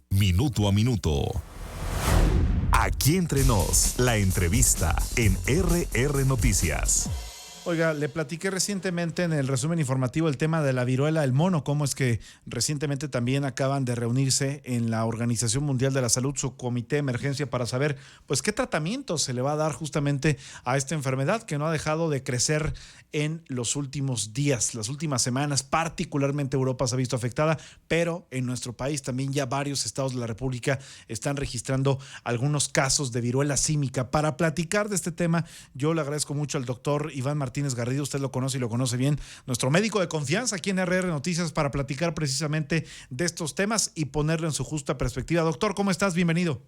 Minuto a minuto. Aquí entre nos, la entrevista en RR Noticias. Oiga, le platiqué recientemente en el resumen informativo el tema de la viruela del mono, cómo es que recientemente también acaban de reunirse en la Organización Mundial de la Salud su comité de emergencia para saber pues qué tratamiento se le va a dar justamente a esta enfermedad que no ha dejado de crecer en los últimos días, las últimas semanas, particularmente Europa se ha visto afectada, pero en nuestro país también ya varios estados de la República están registrando algunos casos de viruela símica. Para platicar de este tema, yo le agradezco mucho al doctor Iván Martínez Garrido, usted lo conoce y lo conoce bien, nuestro médico de confianza aquí en RR Noticias para platicar precisamente de estos temas y ponerlo en su justa perspectiva. Doctor, ¿cómo estás? Bienvenido.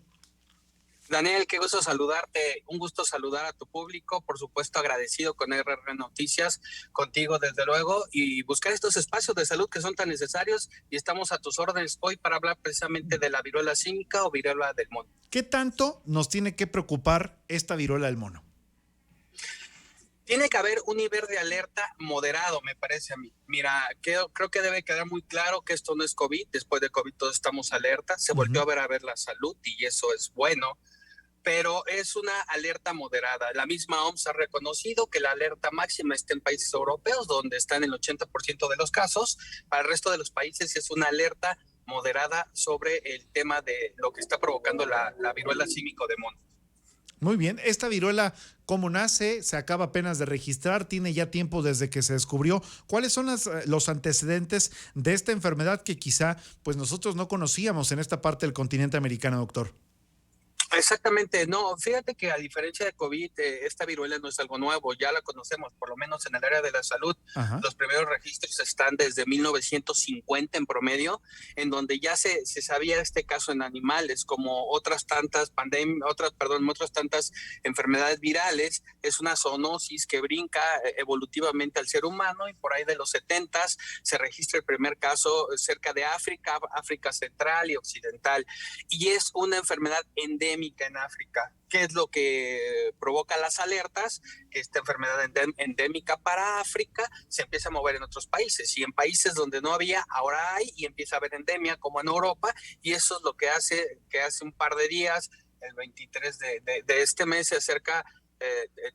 Daniel, qué gusto saludarte, un gusto saludar a tu público, por supuesto agradecido con RR Noticias, contigo desde luego, y buscar estos espacios de salud que son tan necesarios y estamos a tus órdenes hoy para hablar precisamente de la viruela símica o viruela del mono. ¿Qué tanto nos tiene que preocupar esta viruela del mono? Tiene que haber un nivel de alerta moderado, me parece a mí. Mira, creo que debe quedar muy claro que esto no es COVID, después de COVID todos estamos alerta, se volvió a ver la salud y eso es bueno, pero es una alerta moderada. La misma OMS ha reconocido que la alerta máxima está en países europeos, donde está en el 80% de los casos. Para el resto de los países es una alerta moderada sobre el tema de lo que está provocando la viruela símico de mono. Muy bien, esta viruela, ¿cómo nace? Se acaba apenas de registrar, tiene ya tiempo desde que se descubrió. ¿Cuáles son los antecedentes de esta enfermedad que quizá pues nosotros no conocíamos en esta parte del continente americano, doctor? Exactamente, no, fíjate que a diferencia de COVID, esta viruela no es algo nuevo, ya la conocemos, por lo menos en el área de la salud. Ajá. Los primeros registros están desde 1950 en promedio, en donde ya se sabía este caso en animales, como otras tantas otras tantas enfermedades virales. Es una zoonosis que brinca evolutivamente al ser humano y por ahí de los 70s se registra el primer caso cerca de África Central y Occidental, y es una enfermedad endémica en África. ¿Qué es lo que provoca las alertas? Que esta enfermedad endémica para África se empieza a mover en otros países, y en países donde no había, ahora hay, y empieza a haber endemia, como en Europa, y eso es lo que hace un par de días, el 23 de este mes, se acerca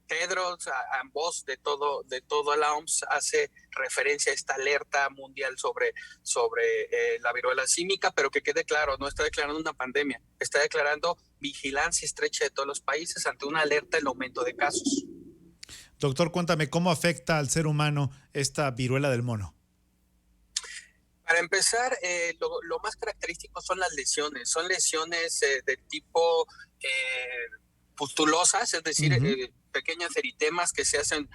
Tedros, en voz de todo la OMS, hace referencia a esta alerta mundial sobre la viruela símica, pero que quede claro, no está declarando una pandemia, está declarando vigilancia estrecha de todos los países ante una alerta del aumento de casos. Doctor, cuéntame, ¿cómo afecta al ser humano esta viruela del mono? Para empezar, lo más característico son las lesiones. Son lesiones de tipo pustulosas, es decir, pequeños eritemas que se hacen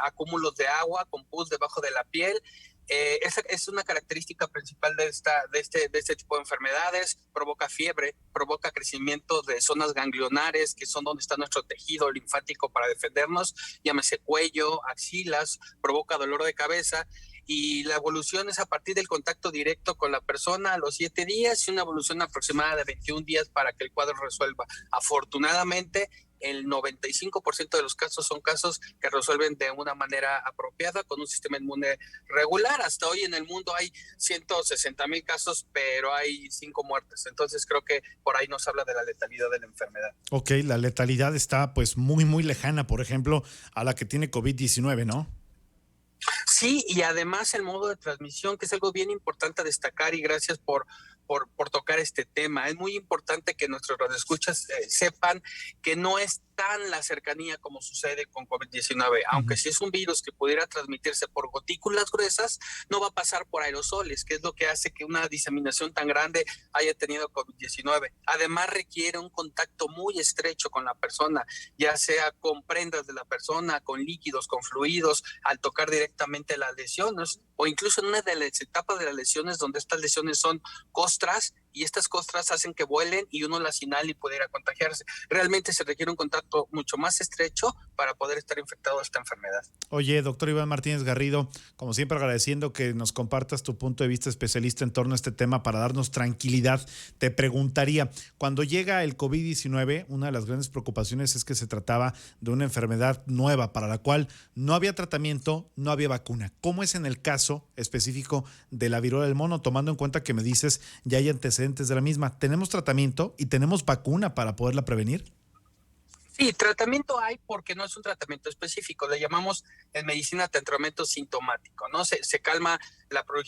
acúmulos de agua con pus debajo de la piel. Esa es una característica principal de este tipo de enfermedades. Provoca fiebre, provoca crecimiento de zonas ganglionares, que son donde está nuestro tejido linfático para defendernos, llámese cuello, axilas, provoca dolor de cabeza. Y la evolución es a partir del contacto directo con la persona a los 7 días y una evolución aproximada de 21 días para que el cuadro resuelva. Afortunadamente, el 95% de los casos son casos que resuelven de una manera apropiada con un sistema inmune regular. Hasta hoy en el mundo hay 160,000 casos, pero hay 5 muertes. Entonces creo que por ahí nos habla de la letalidad de la enfermedad. Ok, la letalidad está pues muy, muy lejana, por ejemplo, a la que tiene COVID-19, ¿no? Sí, y además el modo de transmisión, que es algo bien importante a destacar, y gracias por tocar este tema. Es muy importante que nuestros radioescuchas sepan que no es tan la cercanía como sucede con COVID-19, aunque si es un virus que pudiera transmitirse por gotículas gruesas, no va a pasar por aerosoles, que es lo que hace que una diseminación tan grande haya tenido COVID-19. Además requiere un contacto muy estrecho con la persona, ya sea con prendas de la persona, con líquidos, con fluidos, al tocar directamente las lesiones, o incluso en una de las etapas de las lesiones donde estas lesiones son costras, y estas costras hacen que vuelen y uno las inhala y pudiera contagiarse. Realmente se requiere un contacto mucho más estrecho para poder estar infectado de esta enfermedad. Oye, doctor Iván Martínez Garrido, como siempre agradeciendo que nos compartas tu punto de vista especialista en torno a este tema para darnos tranquilidad. Te preguntaría, cuando llega el COVID-19, una de las grandes preocupaciones es que se trataba de una enfermedad nueva para la cual no había tratamiento, no había vacuna. ¿Cómo es en el caso específico de la viruela del mono, tomando en cuenta que me dices ya hay antecedentes antecedentes de la misma. ¿Tenemos tratamiento y tenemos vacuna para poderla prevenir? Sí, tratamiento hay porque no es un tratamiento específico, le llamamos en medicina tratamiento sintomático, ¿no? Se calma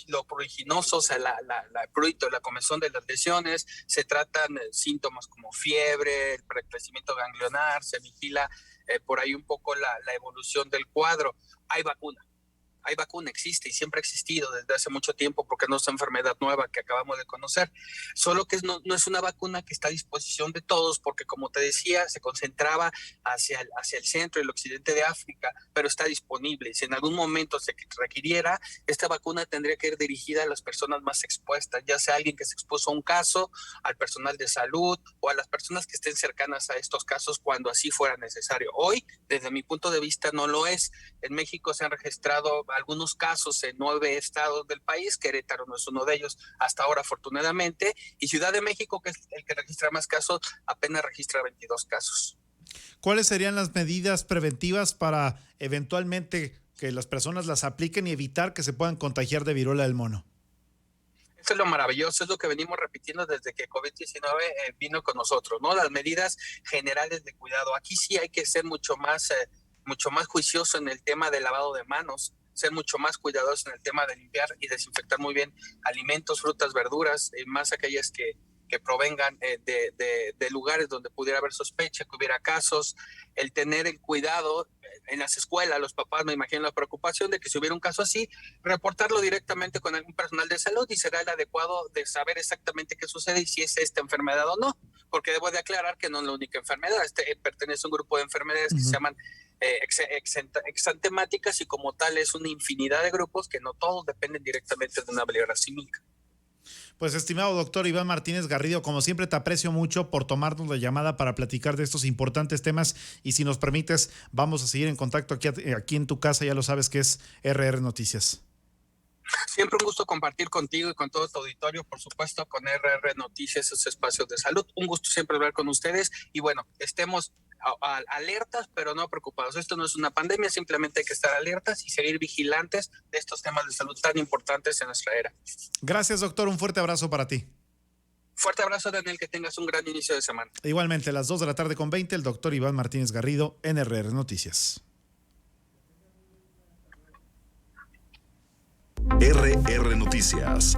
lo pruriginoso, o sea, el prurito, la comezón de las lesiones, se tratan síntomas como fiebre, el crecimiento ganglionar, se vigila por ahí un poco la evolución del cuadro. Hay vacuna, existe y siempre ha existido desde hace mucho tiempo porque no es una enfermedad nueva que acabamos de conocer, solo que no es una vacuna que está a disposición de todos porque, como te decía, se concentraba hacia el centro y el occidente de África, pero está disponible y si en algún momento se requiriera, esta vacuna tendría que ir dirigida a las personas más expuestas, ya sea alguien que se expuso a un caso, al personal de salud o a las personas que estén cercanas a estos casos cuando así fuera necesario. Hoy, desde mi punto de vista, no lo es. En México se han registrado algunos casos en 9 estados del país, Querétaro no es uno de ellos hasta ahora afortunadamente, y Ciudad de México, que es el que registra más casos, apenas registra 22 casos. ¿Cuáles serían las medidas preventivas para eventualmente que las personas las apliquen y evitar que se puedan contagiar de viruela del mono? Eso es lo maravilloso, es lo que venimos repitiendo desde que COVID-19 vino con nosotros, ¿no? Las medidas generales de cuidado. Aquí sí hay que ser mucho más juicioso en el tema de lavado de manos, ser mucho más cuidadosos en el tema de limpiar y desinfectar muy bien alimentos, frutas, verduras, más aquellas que provengan de lugares donde pudiera haber sospecha, que hubiera casos, el tener el cuidado en las escuelas, los papás me imagino la preocupación de que si hubiera un caso así, reportarlo directamente con algún personal de salud y será el adecuado de saber exactamente qué sucede y si es esta enfermedad o no, porque debo de aclarar que no es la única enfermedad, pertenece a un grupo de enfermedades que se llaman exantemáticas y como tal es una infinidad de grupos que no todos dependen directamente de una viruela símica. Pues estimado doctor Iván Martínez Garrido, como siempre te aprecio mucho por tomarnos la llamada para platicar de estos importantes temas y si nos permites vamos a seguir en contacto aquí en tu casa, ya lo sabes que es RR Noticias. Siempre un gusto compartir contigo y con todo tu auditorio, por supuesto, con RR Noticias, esos espacios de salud. Un gusto siempre hablar con ustedes y bueno, estemos alertas, pero no preocupados. Esto no es una pandemia, simplemente hay que estar alertas y seguir vigilantes de estos temas de salud tan importantes en nuestra era. Gracias, doctor. Un fuerte abrazo para ti. Fuerte abrazo, Daniel, que tengas un gran inicio de semana. Igualmente, a las 2:20 el doctor Iván Martínez Garrido en RR Noticias. RR Noticias.